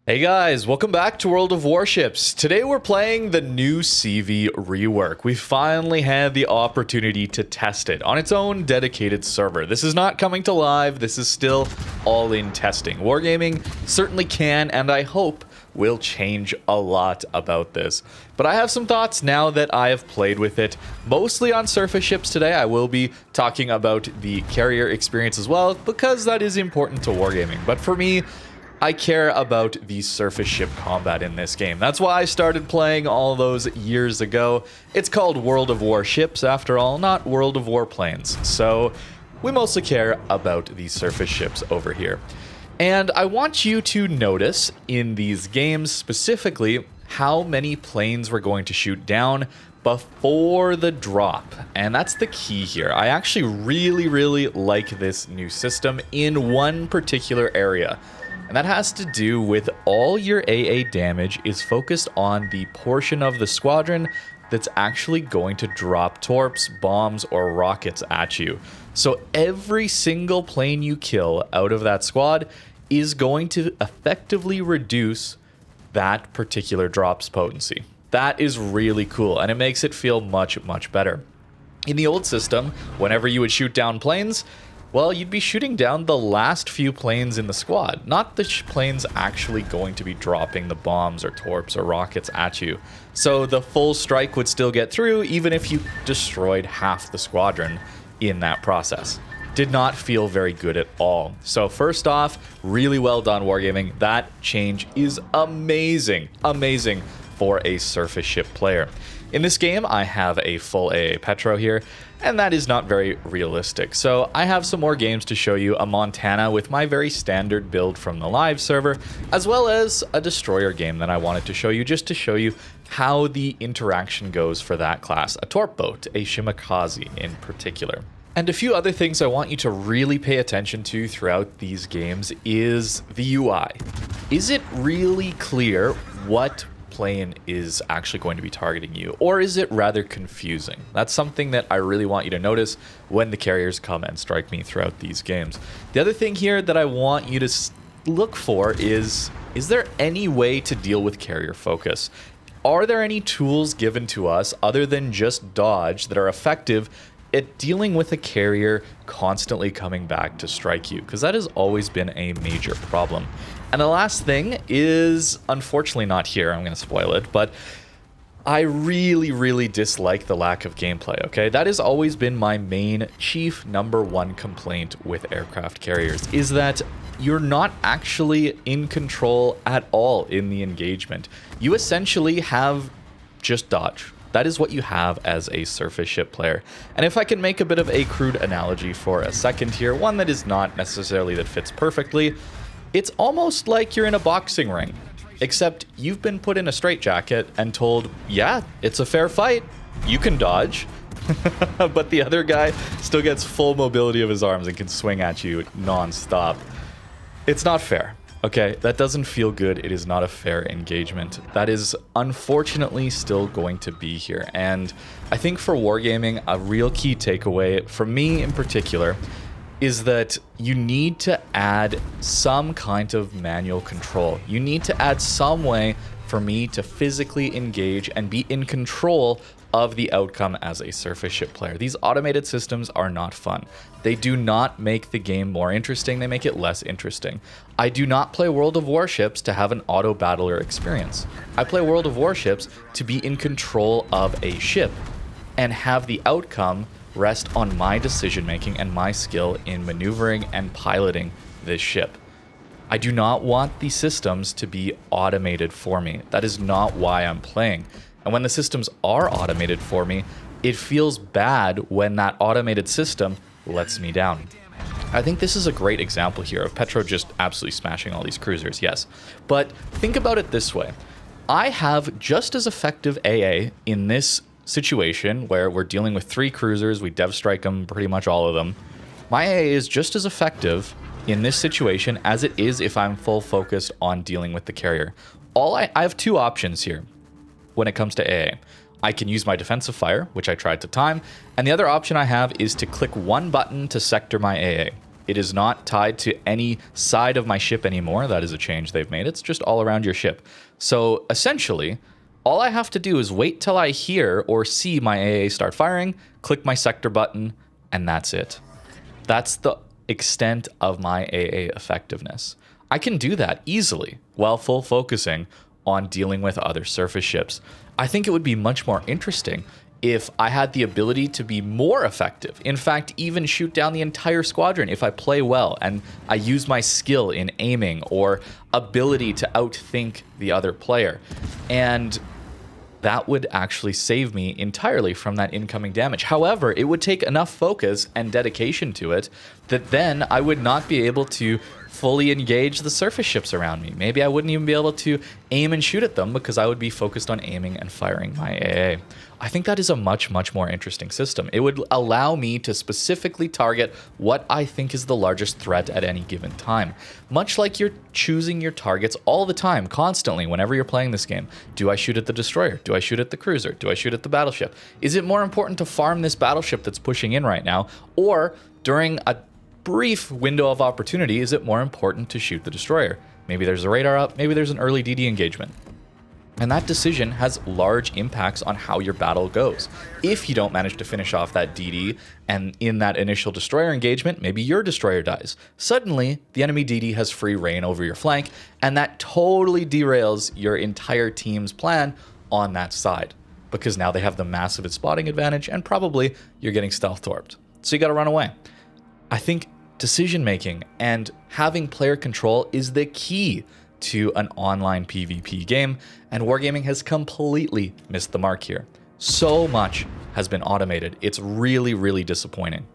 Hey guys, welcome back to World of Warships. Today we're playing the new CV Rework. We finally had the opportunity to test it on its own dedicated server. This is not coming to live, this is still all in testing. Wargaming certainly can, and I hope will change a lot about this. But I have some thoughts now that I have played with it, mostly on surface ships today. I will be talking about the carrier experience as well, because that is important to Wargaming. But for me, I care about the surface ship combat in this game. That's why I started playing all those years ago. It's called World of Warships, after all, not World of Warplanes. So we mostly care about the surface ships over here. And I want you to notice in these games specifically how many planes we're going to shoot down before the drop. And that's the key here. I actually really like this new system in one particular area. And that has to do with all your AA damage is focused on the portion of the squadron that's actually going to drop torps, bombs, or rockets at you. So every single plane you kill out of that squad is going to effectively reduce that particular drop's potency. That is really cool, and it makes it feel much better. In the old system, whenever you would shoot down planes, well, you'd be shooting down the last few planes in the squad, not the planes actually going to be dropping the bombs or torps or rockets at you. So the full strike would still get through even if you destroyed half the squadron in that process. Did not feel very good at all. So first off, really well done, Wargaming. That change is amazing for a surface ship player. In this game, I have a full AA Petro here, and that is not very realistic. So I have some more games to show you, a Montana with my very standard build from the live server, as well as a destroyer game that I wanted to show you just to show you how the interaction goes for that class, a torp boat, a Shimakaze in particular. And a few other things I want you to really pay attention to throughout these games is the UI. Is it really clear what plane is actually going to be targeting you, or is it rather confusing? That's something that I really want you to notice when the carriers come and strike me throughout these games. The other thing here that I want you to look for is there any way to deal with carrier focus? Are there any tools given to us other than just dodge that are effective at dealing with a carrier constantly coming back to strike you? Because that has always been a major problem. And the last thing is, unfortunately not here, I'm going to spoil it, but I really dislike the lack of gameplay, okay? That has always been my main chief #1 complaint with aircraft carriers, is that you're not actually in control at all in the engagement. You essentially have just dodge. That is what you have as a surface ship player. And if I can make a bit of a crude analogy for a second here, one that is not necessarily that fits perfectly, it's almost like you're in a boxing ring, except you've been put in a straitjacket and told, yeah, it's a fair fight, you can dodge, but the other guy still gets full mobility of his arms and can swing at you non-stop. It's not fair. Okay, that doesn't feel good. It is not a fair engagement. That is unfortunately still going to be here. And I think for Wargaming, a real key takeaway, for me in particular, is that you need to add some kind of manual control. You need to add some way for me to physically engage and be in control of the outcome as a surface ship player. These automated systems are not fun. They do not make the game more interesting, they make it less interesting. I do not play World of Warships to have an auto battler experience. I play World of Warships to be in control of a ship and have the outcome rest on my decision making and my skill in maneuvering and piloting this ship. I do not want the systems to be automated for me. That is not why I'm playing. And when the systems are automated for me, it feels bad when that automated system lets me down. I think this is a great example here of Petro just absolutely smashing all these cruisers, yes. But think about it this way. I have just as effective AA in this situation where we're dealing with 3 cruisers, we dev strike them, pretty much all of them. My AA is just as effective in this situation as it is if I'm full focused on dealing with the carrier. I have 2 options here when it comes to AA. I can use my defensive fire, which I tried to time, and the other option I have is to click one button to sector my AA. It is not tied to any side of my ship anymore. That is a change they've made. It's just all around your ship. So essentially, all I have to do is wait till I hear or see my AA start firing, click my sector button, and that's it. That's the extent of my AA effectiveness. I can do that easily while full focusing on dealing with other surface ships. I think it would be much more interesting if I had the ability to be more effective. In fact, even shoot down the entire squadron if I play well and I use my skill in aiming or ability to outthink the other player. And that would actually save me entirely from that incoming damage. However, it would take enough focus and dedication to it that then I would not be able to fully engage the surface ships around me. Maybe I wouldn't even be able to aim and shoot at them because I would be focused on aiming and firing my AA. I think that is a much, much more interesting system. It would allow me to specifically target what I think is the largest threat at any given time. Much like you're choosing your targets all the time, constantly, whenever you're playing this game. Do I shoot at the destroyer? Do I shoot at the cruiser? Do I shoot at the battleship? Is it more important to farm this battleship that's pushing in right now? Or during a brief window of opportunity, is it more important to shoot the destroyer? Maybe there's a radar up, maybe there's an early DD engagement. And that decision has large impacts on how your battle goes. If you don't manage to finish off that DD, and in that initial destroyer engagement, maybe your destroyer dies. Suddenly, the enemy DD has free reign over your flank, and that totally derails your entire team's plan on that side. Because now they have the massive spotting advantage, and probably you're getting stealth torped. So you gotta run away. I think decision making and having player control is the key to an online PvP game, and Wargaming has completely missed the mark here. So much has been automated. It's really, really disappointing.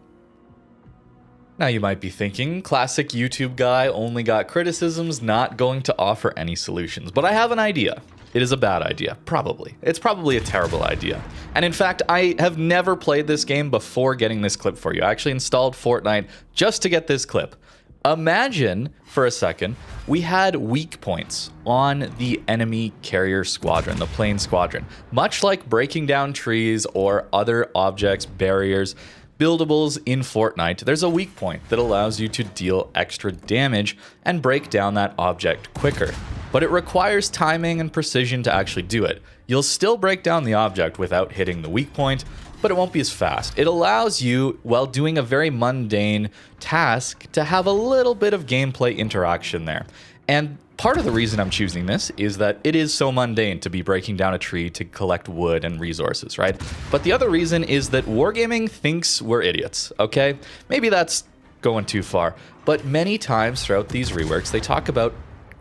Now you might be thinking, classic YouTube guy, only got criticisms, not going to offer any solutions. But I have an idea. It is a bad idea, probably. It's probably a terrible idea. And in fact, I have never played this game before getting this clip for you. I actually installed Fortnite just to get this clip. Imagine, for a second, we had weak points on the enemy carrier squadron, the plane squadron. Much like breaking down trees or other objects, barriers, buildables in Fortnite, there's a weak point that allows you to deal extra damage and break down that object quicker. But it requires timing and precision to actually do it. You'll still break down the object without hitting the weak point, but it won't be as fast. It allows you, while doing a very mundane task, to have a little bit of gameplay interaction there. And part of the reason I'm choosing this is that it is so mundane to be breaking down a tree to collect wood and resources, right? But the other reason is that Wargaming thinks we're idiots, okay? Maybe that's going too far, but many times throughout these reworks, they talk about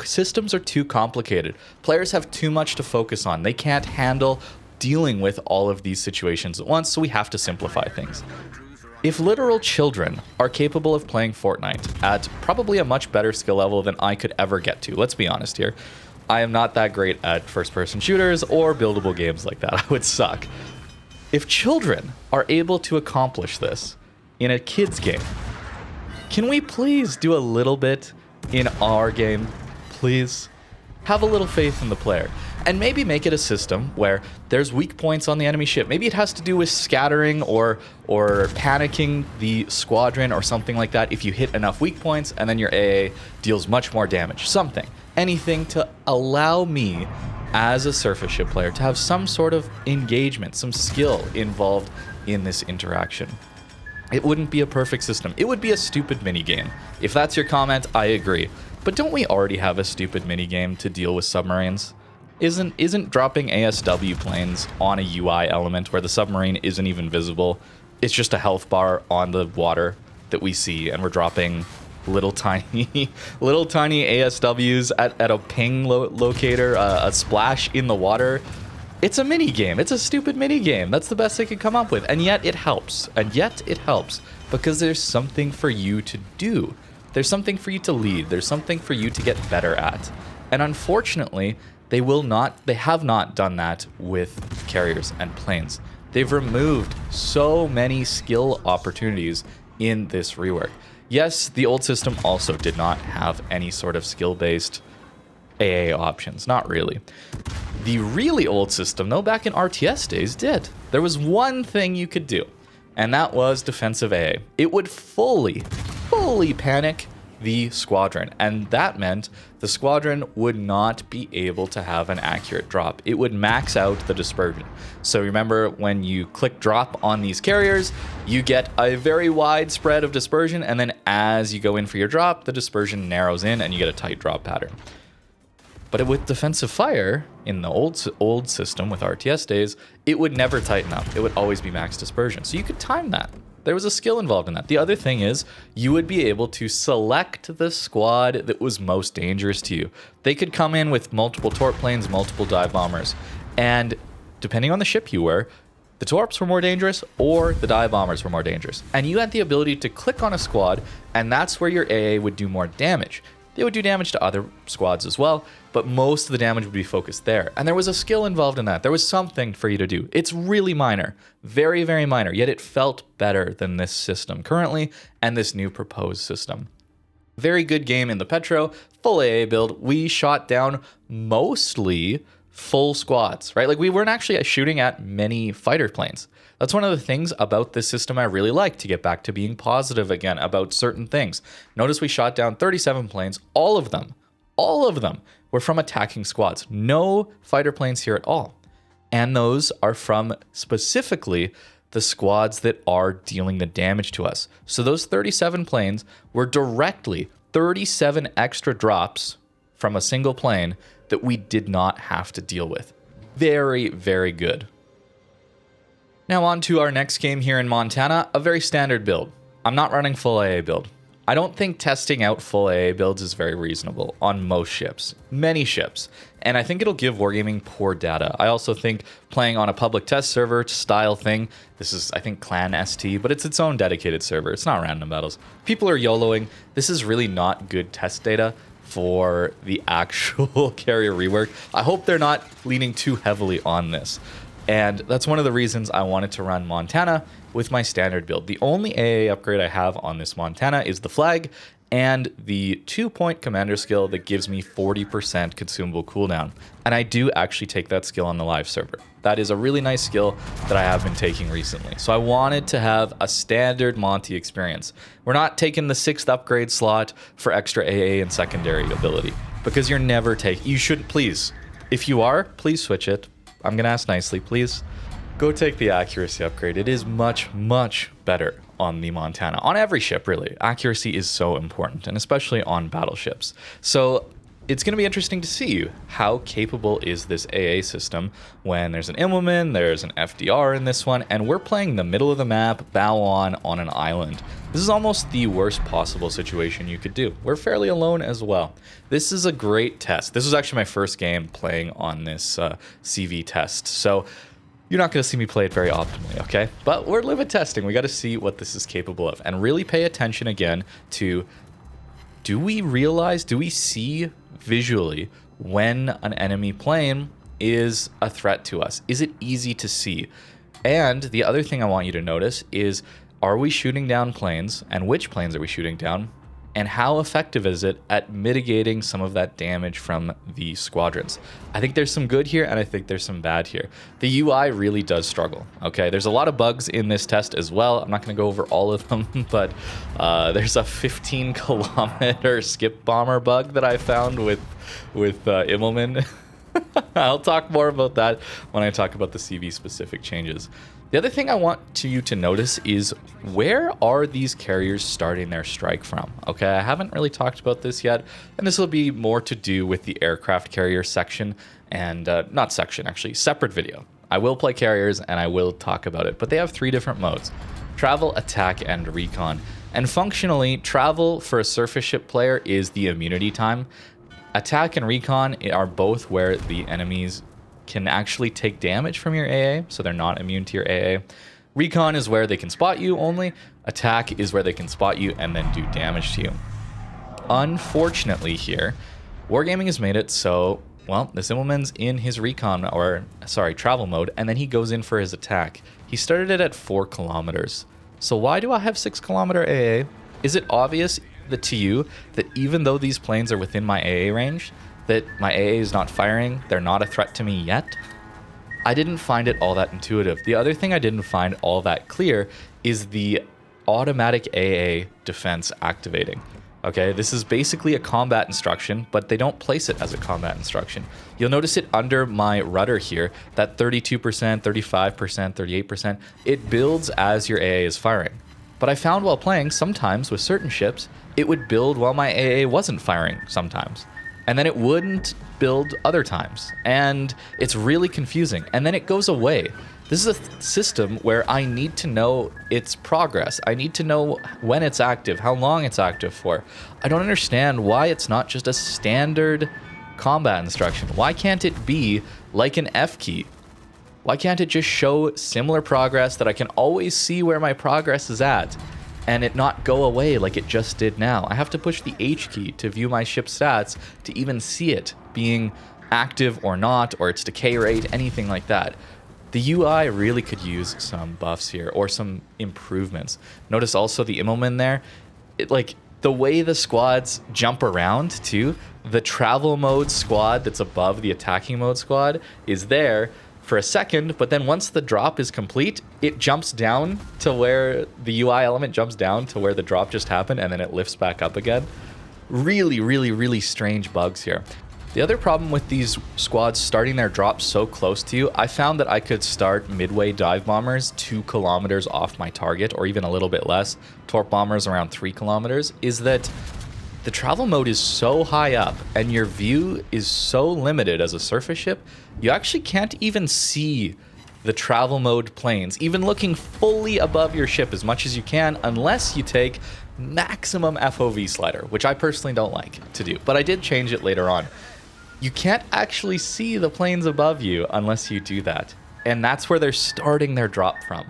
systems are too complicated. Players have too much to focus on. They can't handle dealing with all of these situations at once, so we have to simplify things. If literal children are capable of playing Fortnite at probably a much better skill level than I could ever get to, let's be honest here, I am not that great at first-person shooters or buildable games like that. I would suck. If children are able to accomplish this in a kid's game, can we please do a little bit in our game? Please have a little faith in the player. And maybe make it a system where there's weak points on the enemy ship. Maybe it has to do with scattering or panicking the squadron or something like that. If you hit enough weak points and then your AA deals much more damage. Something. Anything to allow me as a surface ship player to have some sort of engagement, some skill involved in this interaction. It wouldn't be a perfect system. It would be a stupid minigame. If that's your comment, I agree. But don't we already have a stupid minigame to deal with submarines? Isn't dropping ASW planes on a UI element where the submarine isn't even visible? It's just a health bar on the water that we see, and we're dropping little tiny ASWs at a ping locator, a splash in the water. It's a mini game. It's a stupid mini game. That's the best they could come up with, and yet it helps. And yet it helps because there's something for you to do. There's something for you to lead. There's something for you to get better at. And unfortunately, they have not done that with carriers and planes. They've removed so many skill opportunities in this rework. Yes, the old system also did not have any sort of skill-based AA options. Not really. The really old system, though, back in RTS days, did. There was one thing you could do, and that was defensive AA. It would fully fully panic the squadron, and that meant the squadron would not be able to have an accurate drop. It would max out the dispersion. So remember, when you click drop on these carriers, you get a very wide spread of dispersion, and then as you go in for your drop, the dispersion narrows in and you get a tight drop pattern. But with defensive fire in the old system with RTS days, it would never tighten up. It would always be max dispersion. So you could time that. There was a skill involved in that. The other thing is you would be able to select the squad that was most dangerous to you. They could come in with multiple torp planes, multiple dive bombers, and depending on the ship you were, the torps were more dangerous or the dive bombers were more dangerous. And you had the ability to click on a squad, and that's where your AA would do more damage. They would do damage to other squads as well, but most of the damage would be focused there. And there was a skill involved in that. There was something for you to do. It's really minor, very, very minor, yet it felt better than this system currently and this new proposed system. Very good game in the Petro, full AA build. We shot down mostly full squads, right? Like we weren't actually shooting at many fighter planes. That's one of the things about this system I really like, to get back to being positive again about certain things. Notice we shot down 37 planes, all of them were from attacking squads. No fighter planes here at all. And those are from specifically the squads that are dealing the damage to us. So those 37 planes were directly 37 extra drops from a single plane that we did not have to deal with. Very, very good. Now on to our next game here in Montana, a very standard build. I'm not running full AA build. I don't think testing out full AA builds is very reasonable on most ships, many ships, and I think it'll give Wargaming poor data. I also think playing on a public test server style thing, this is, I think, Clan ST, but it's its own dedicated server. It's not random battles. People are YOLOing. This is really not good test data for the actual carrier rework. I hope they're not leaning too heavily on this. And that's one of the reasons I wanted to run Montana with my standard build. The only AA upgrade I have on this Montana is the flag and the 2-point commander skill that gives me 40% consumable cooldown. And I do actually take that skill on the live server. That is a really nice skill that I have been taking recently. So I wanted to have a standard Monty experience. We're not taking the 6th upgrade slot for extra AA and secondary ability, because you're never taking, you shouldn't, please. If you are, please switch it. I'm gonna ask nicely, please. Go take the accuracy upgrade. It is much, much better on the Montana. On every ship, really. Accuracy is so important, and especially on battleships. So it's gonna be interesting to see how capable is this AA system when there's an Immelman, there's an FDR in this one, and we're playing the middle of the map, bow on an island. This is almost the worst possible situation you could do. We're fairly alone as well. This is a great test. This was actually my first game playing on this CV test. So you're not going to see me play it very optimally, okay? But we're limit testing. We got to see what this is capable of and really pay attention again to, do we see visually when an enemy plane is a threat to us? Is it easy to see? And the other thing I want you to notice is, are we shooting down planes, and which planes are we shooting down? And how effective is it at mitigating some of that damage from the squadrons? I think there's some good here, and I think there's some bad here. The UI really does struggle, okay? There's a lot of bugs in this test as well. I'm not gonna go over all of them, but there's a 15-kilometer skip bomber bug that I found with Immelman. I'll talk more about that when I talk about the CV-specific changes. The other thing I want you to notice is, where are these carriers starting their strike from? Okay, I haven't really talked about this yet, and this will be more to do with the aircraft carrier section, and not section, actually, separate video. I will play carriers and I will talk about it, but they have 3 different modes: travel, attack, and recon. And functionally, travel for a surface ship player is the immunity time. Attack and recon are both where the enemies can actually take damage from your AA, so they're not immune to your AA. Recon is where they can spot you only. Attack is where they can spot you and then do damage to you. Unfortunately here, Wargaming has made it so, well, this Immelman's in his recon, or sorry, travel mode, and then he goes in for his attack. He started it at 4 kilometers. So why do I have 6-kilometer AA? Is it obvious to you that even though these planes are within my AA range, that my AA is not firing, they're not a threat to me yet? I didn't find it all that intuitive. The other thing I didn't find all that clear is the automatic AA defense activating. Okay, this is basically a combat instruction, but they don't place it as a combat instruction. You'll notice it under my rudder here, that 32%, 35%, 38%, it builds as your AA is firing. But I found while playing, sometimes with certain ships, it would build while my AA wasn't firing sometimes. And then it wouldn't build other times. And it's really confusing. And then it goes away. This is a system where I need to know its progress. I need to know when it's active, how long it's active for. I don't understand why it's not just a standard combat instruction. Why can't it be like an F key? Why can't it just show similar progress that I can always see where my progress is at and it not go away like it just did now? I have to push the H key to view my ship stats to even see it being active or not, or its decay rate, anything like that. The UI really could use some buffs here or some improvements. Notice also the Immelman there. Like the way the squads jump around too, the travel mode squad that's above the attacking mode squad is there for a second, but then once the drop is complete, it jumps down to where the UI element jumps down to where the drop just happened, and then it lifts back up again. Really, really, really strange bugs here. The other problem with these squads starting their drops so close to you, I found that I could start midway dive bombers 2 kilometers off my target, or even a little bit less, torp bombers around 3 kilometers, is that the travel mode is so high up and your view is so limited as a surface ship, you actually can't even see the travel mode planes, even looking fully above your ship as much as you can, unless you take maximum FOV slider, which I personally don't like to do, but I did change it later on. You can't actually see the planes above you unless you do that. And that's where they're starting their drop from.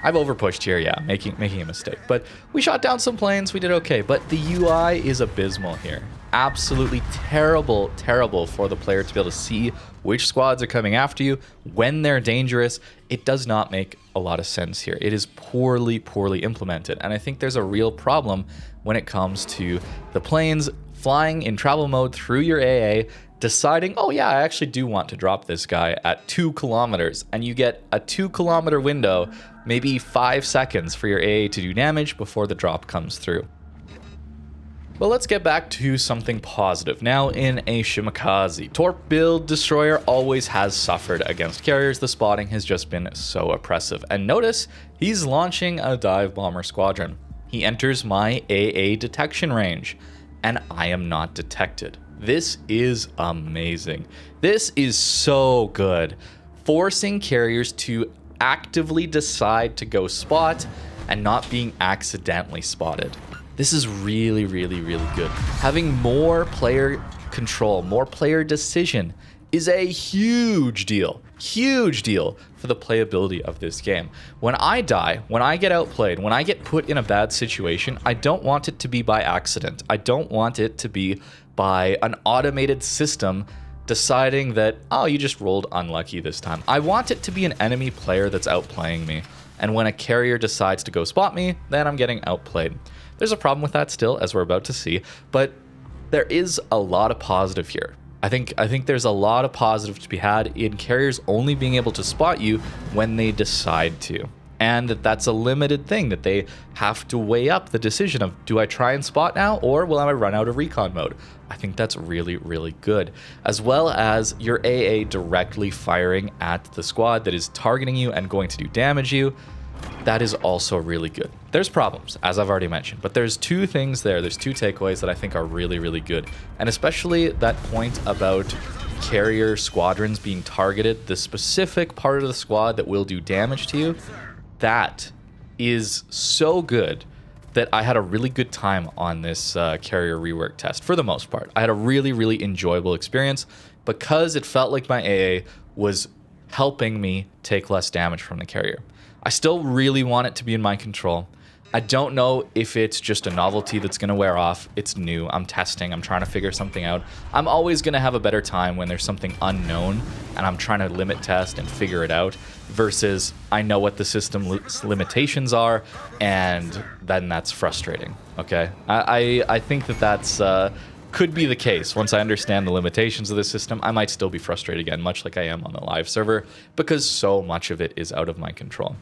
I've overpushed here, yeah, making a mistake. But we shot down some planes, we did okay. But the UI is abysmal here. Absolutely terrible, terrible for the player to be able to see which squads are coming after you, when they're dangerous. It does not make a lot of sense here. It is poorly, poorly implemented. And I think there's a real problem when it comes to the planes flying in travel mode through your AA, deciding, oh yeah, I actually do want to drop this guy at 2 kilometers, and you get a 2 kilometer window, maybe 5 seconds for your AA to do damage before the drop comes through. But let's get back to something positive. Now in a Shimakaze, Torp build destroyer always has suffered against carriers. The spotting has just been so oppressive. And notice, he's launching a dive bomber squadron. He enters my AA detection range, and I am not detected. This is amazing. This is so good. Forcing carriers to actively decide to go spot and not being accidentally spotted. This is really, really, really good. Having more player control, more player decision is a huge deal. Huge deal for the playability of this game. When I die, when I get outplayed, when I get put in a bad situation, I don't want it to be by accident. I don't want it to be by an automated system deciding that, oh, you just rolled unlucky this time. I want it to be an enemy player that's outplaying me. And when a carrier decides to go spot me, then I'm getting outplayed. There's a problem with that still, as we're about to see, but there is a lot of positive here. I think there's a lot of positive to be had in carriers only being able to spot you when they decide to. And that's a limited thing, that they have to weigh up the decision of, do I try and spot now, or will I run out of recon mode? I think that's really, really good. As well as your AA directly firing at the squad that is targeting you and going to do damage you. That is also really good. There's problems, as I've already mentioned, but there's 2 things there. There's 2 takeaways that I think are really, really good. And especially that point about carrier squadrons being targeted, the specific part of the squad that will do damage to you, that is so good that I had a really good time on this carrier rework test for the most part. I had a really, really enjoyable experience because it felt like my AA was helping me take less damage from the carrier. I still really want it to be in my control. I don't know if it's just a novelty that's going to wear off. It's new. I'm testing. I'm trying to figure something out. I'm always going to have a better time when there's something unknown and I'm trying to limit test and figure it out versus I know what the system's limitations are, and then that's frustrating. Okay? I think that's could be the case. Once I understand the limitations of the system, I might still be frustrated again, much like I am on the live server, because so much of it is out of my control.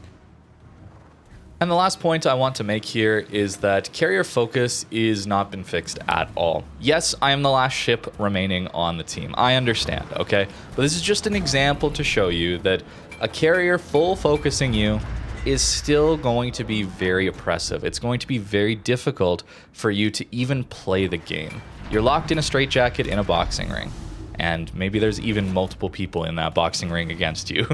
And the last point I want to make here is that carrier focus is not been fixed at all. Yes, I am the last ship remaining on the team. I understand, okay? But this is just an example to show you that a carrier full focusing you is still going to be very oppressive. It's going to be very difficult for you to even play the game. You're locked in a straitjacket in a boxing ring. And maybe there's even multiple people in that boxing ring against you.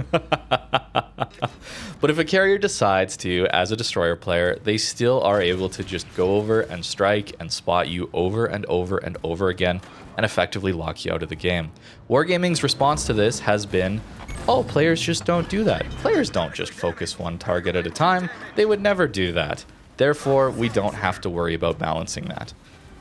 But if a carrier decides to, as a destroyer player, they still are able to just go over and strike and spot you over and over and over again and effectively lock you out of the game. Wargaming's response to this has been, oh, players just don't do that. Players don't just focus one target at a time. They would never do that. Therefore, we don't have to worry about balancing that.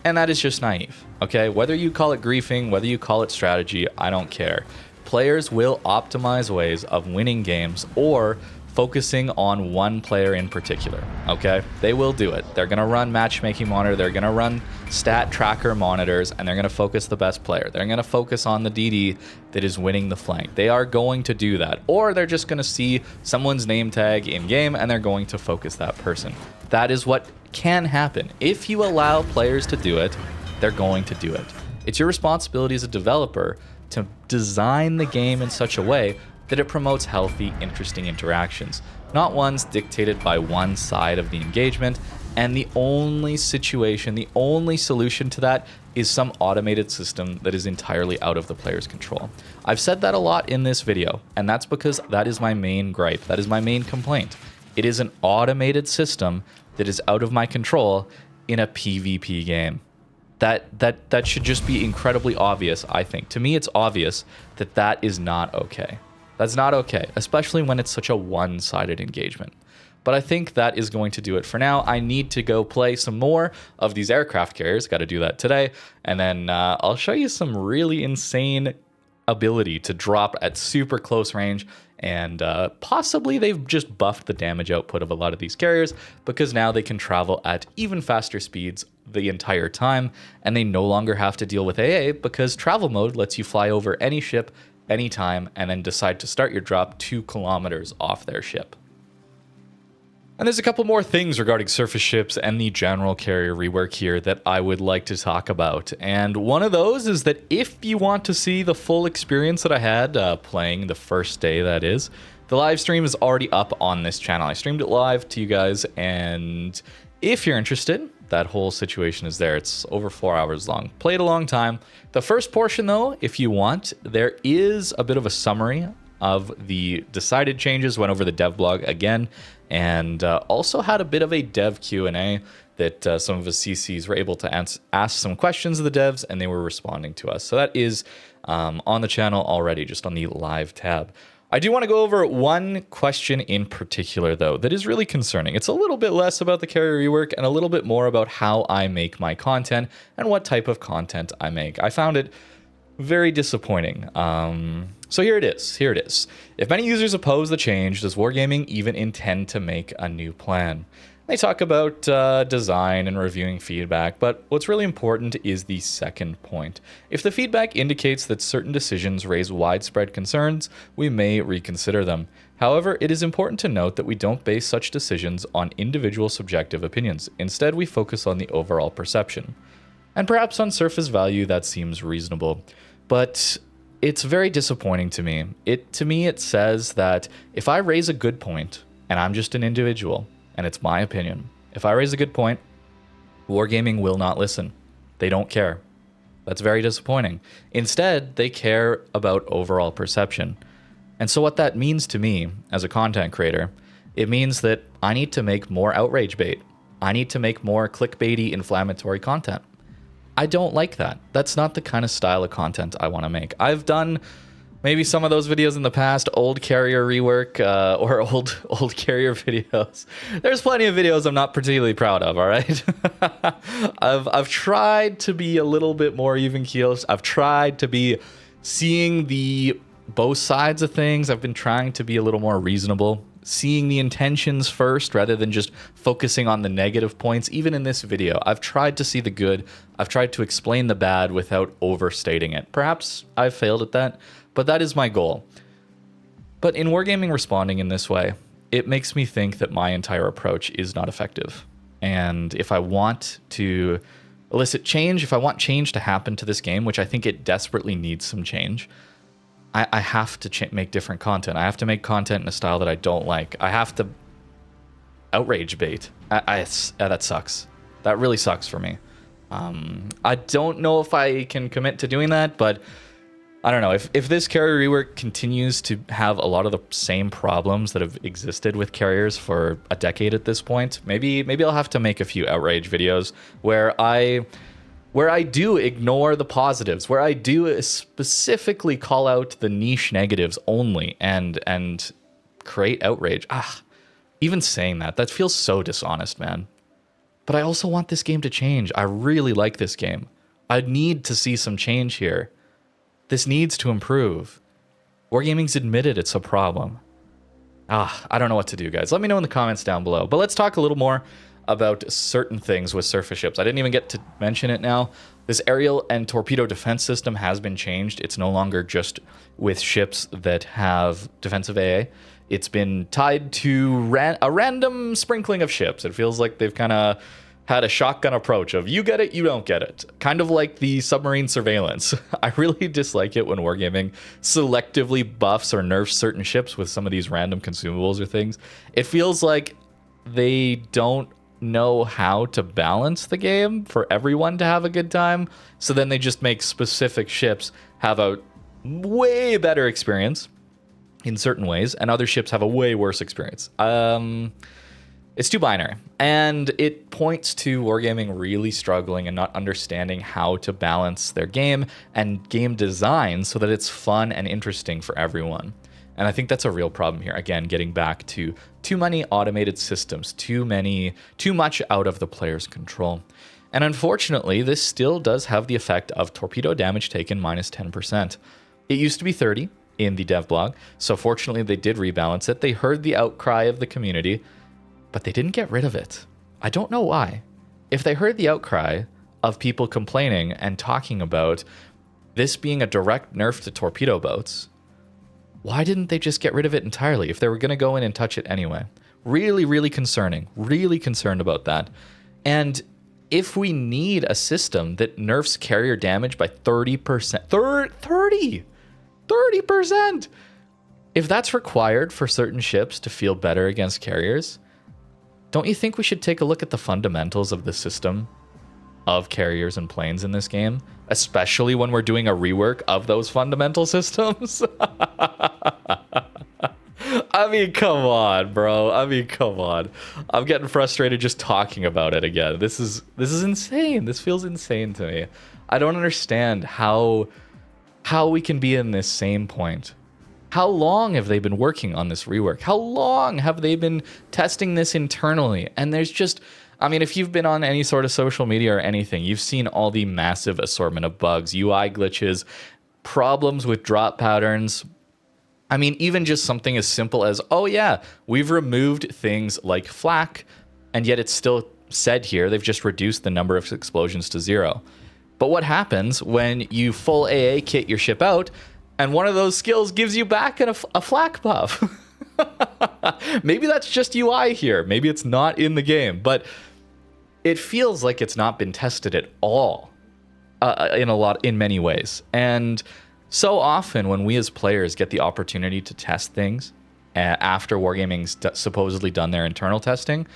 And that is just naive, okay? Whether you call it griefing, whether you call it strategy, I don't care. Players will optimize ways of winning games or focusing on one player in particular, okay? They will do it. They're gonna run matchmaking monitor, they're gonna run stat tracker monitors, and they're gonna focus the best player. They're gonna focus on the DD that is winning the flank. They are going to do that. Or they're just gonna see someone's name tag in game and they're going to focus that person. That is what can happen. If you allow players to do it, they're going to do it. It's your responsibility as a developer to design the game in such a way that it promotes healthy, interesting interactions, not ones dictated by one side of the engagement. And the only situation, the only solution to that is some automated system that is entirely out of the player's control. I've said that a lot in this video, and that's because that is my main gripe. That is my main complaint. It is an automated system that is out of my control in a PvP game. That should just be incredibly obvious, I think. To me, it's obvious that that is not okay. That's not okay, especially when it's such a one-sided engagement. But I think that is going to do it for now. I need to go play some more of these aircraft carriers. Got to do that today. And then I'll show you some really insane ability to drop at super close range. And possibly they've just buffed the damage output of a lot of these carriers because now they can travel at even faster speeds the entire time. And they no longer have to deal with AA because travel mode lets you fly over any ship anytime and then decide to start your drop 2 kilometers off their ship. And there's a couple more things regarding surface ships and the general carrier rework here that I would like to talk about. And one of those is that if you want to see the full experience that I had playing the first day, that is, the live stream is already up on this channel. I streamed it live to you guys, and if you're interested, that whole situation is there. It's over 4 hours long. Played a long time. The first portion, though, if you want, there is a bit of a summary of the decided changes, went over the dev blog again, and also had a bit of a dev Q&A that some of the CCs were able to ask some questions of the devs, and they were responding to us. So that is on the channel already, just on the live tab. I do want to go over one question in particular, though, that is really concerning. It's a little bit less about the carrier rework and a little bit more about how I make my content and what type of content I make. I found it very disappointing. So here it is. Here it is. If many users oppose the change, does Wargaming even intend to make a new plan? They talk about design and reviewing feedback, but what's really important is the second point. If the feedback indicates that certain decisions raise widespread concerns, we may reconsider them. However, it is important to note that we don't base such decisions on individual subjective opinions. Instead, we focus on the overall perception. And perhaps on surface value, that seems reasonable. But it's very disappointing to me. To me, it says that if I raise a good point, and I'm just an individual, and it's my opinion, if I raise a good point, Wargaming will not listen. They don't care. That's very disappointing. Instead, they care about overall perception. And so what that means to me as a content creator, it means that I need to make more outrage bait. I need to make more clickbaity, inflammatory content. I don't like that. That's not the kind of style of content I want to make. I've done maybe some of those videos in the past, old carrier rework or old carrier videos. There's plenty of videos I'm not particularly proud of, all right? I've tried to be a little bit more even keeled. I've tried to be seeing the both sides of things. I've been trying to be a little more reasonable, seeing the intentions first rather than just focusing on the negative points. Even in this video, I've tried to see the good. I've tried to explain the bad without overstating it. Perhaps I've failed at that, but that is my goal. But in Wargaming responding in this way, it makes me think that my entire approach is not effective. And if I want to elicit change, if I want change to happen to this game, which I think it desperately needs some change, I have to make different content. I have to make content in a style that I don't like. I have to outrage bait. That sucks. That really sucks for me. I don't know if I can commit to doing that, but I don't know. If this carrier rework continues to have a lot of the same problems that have existed with carriers for a decade at this point, maybe I'll have to make a few outrage videos where I do ignore the positives, where I do specifically call out the niche negatives only and create outrage. Even saying that feels so dishonest, man. But I also want this game to change. I really like this game. I need to see some change here. This needs to improve. Wargaming's admitted it's a problem. I don't know what to do, guys. Let me know in the comments down below. But let's talk a little more about certain things with surface ships. I didn't even get to mention it now. This aerial and torpedo defense system has been changed. It's no longer just with ships that have defensive AA. It's been tied to a random sprinkling of ships. It feels like they've kind of had a shotgun approach of you get it, you don't get it. Kind of like the submarine surveillance. I really dislike it when Wargaming selectively buffs or nerfs certain ships with some of these random consumables or things. It feels like they don't know how to balance the game for everyone to have a good time. So then they just make specific ships have a way better experience in certain ways, and other ships have a way worse experience. It's too binary, and it points to Wargaming really struggling and not understanding how to balance their game and game design so that it's fun and interesting for everyone. And I think that's a real problem here. Again, getting back to too many automated systems, too much out of the player's control. And unfortunately, this still does have the effect of torpedo damage taken minus 10%. It used to be 30 in the dev blog, so fortunately they did rebalance it. They heard the outcry of the community, but they didn't get rid of it. I don't know why. If they heard the outcry of people complaining and talking about this being a direct nerf to torpedo boats, why didn't they just get rid of it entirely if they were going to go in and touch it anyway? Really, really concerning. Really concerned about that. And if we need a system that nerfs carrier damage by 30%, 30%! If that's required for certain ships to feel better against carriers, don't you think we should take a look at the fundamentals of the system of carriers and planes in this game, especially when we're doing a rework of those fundamental systems? I mean, come on, bro. I mean, come on. I'm getting frustrated just talking about it again. This is insane. This feels insane to me. I don't understand how we can be in this same point. How long have they been working on this rework? How long have they been testing this internally? And there's just, I mean, if you've been on any sort of social media or anything, you've seen all the massive assortment of bugs, UI glitches, problems with drop patterns. I mean, even just something as simple as, oh yeah, we've removed things like flak, and yet it's still said here, they've just reduced the number of explosions to 0. But what happens when you full AA kit your ship out, and one of those skills gives you back a flak buff? Maybe that's just UI here. Maybe it's not in the game, but it feels like it's not been tested at all in many ways. And so often when we as players get the opportunity to test things after Wargaming's supposedly done their internal testing,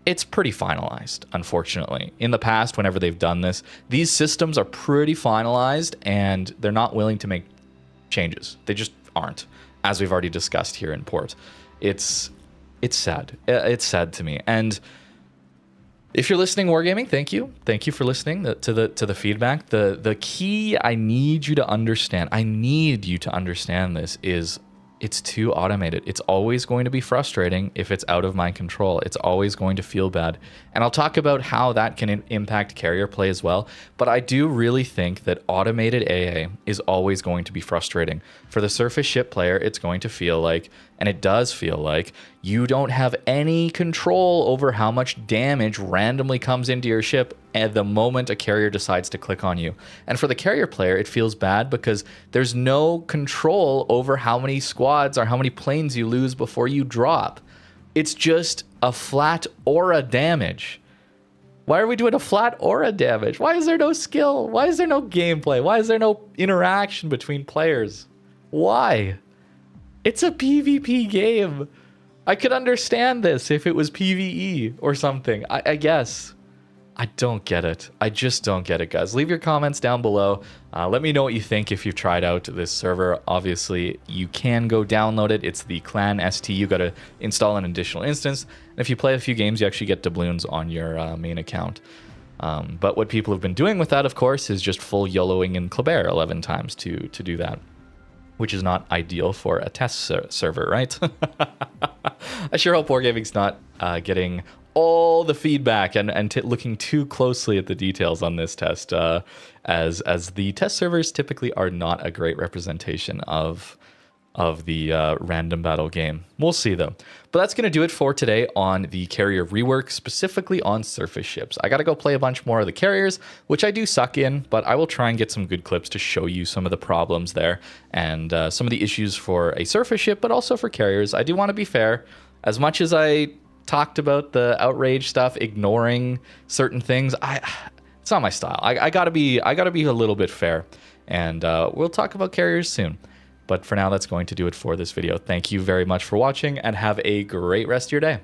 it's pretty finalized, unfortunately. In the past, whenever they've done this, these systems are pretty finalized and they're not willing to make changes. They just aren't, as we've already discussed here in Port. It's sad. It's sad to me. And if you're listening, Wargaming, thank you. Thank you for listening to the feedback. The key I need you to understand, this is it's too automated. It's always going to be frustrating if it's out of my control. It's always going to feel bad. And I'll talk about how that can impact carrier play as well. But I do really think that automated AA is always going to be frustrating. For the surface ship player, it's going to feel like, and it does feel like, you don't have any control over how much damage randomly comes into your ship at the moment a carrier decides to click on you. And for the carrier player, it feels bad because there's no control over how many squads or how many planes you lose before you drop. It's just a flat aura damage. Why are we doing a flat aura damage? Why is there no skill? Why is there no gameplay? Why is there no interaction between players? Why? It's a PvP game. I could understand this if it was PvE or something, I guess. I don't get it. I just don't get it, guys. Leave your comments down below. Let me know what you think if you've tried out this server. Obviously, you can go download it. It's the Clan ST. You got to install an additional instance. And if you play a few games, you actually get doubloons on your main account. But what people have been doing with that, of course, is just full YOLOing in Kleber 11 times to do that, which is not ideal for a test server, right? I sure hope Wargaming's not getting all the feedback and looking too closely at the details on this test, as the test servers typically are not a great representation of the random battle game. We'll see, though. But that's going to do it for today on the carrier rework, specifically on surface ships. I got to go play a bunch more of the carriers, which I do suck in, but I will try and get some good clips to show you some of the problems there and some of the issues for a surface ship, but also for carriers. I do want to be fair. As much as I talked about the outrage stuff, ignoring certain things, it's not my style. I gotta be a little bit fair, and we'll talk about carriers soon. But for now, that's going to do it for this video. Thank you very much for watching, and have a great rest of your day.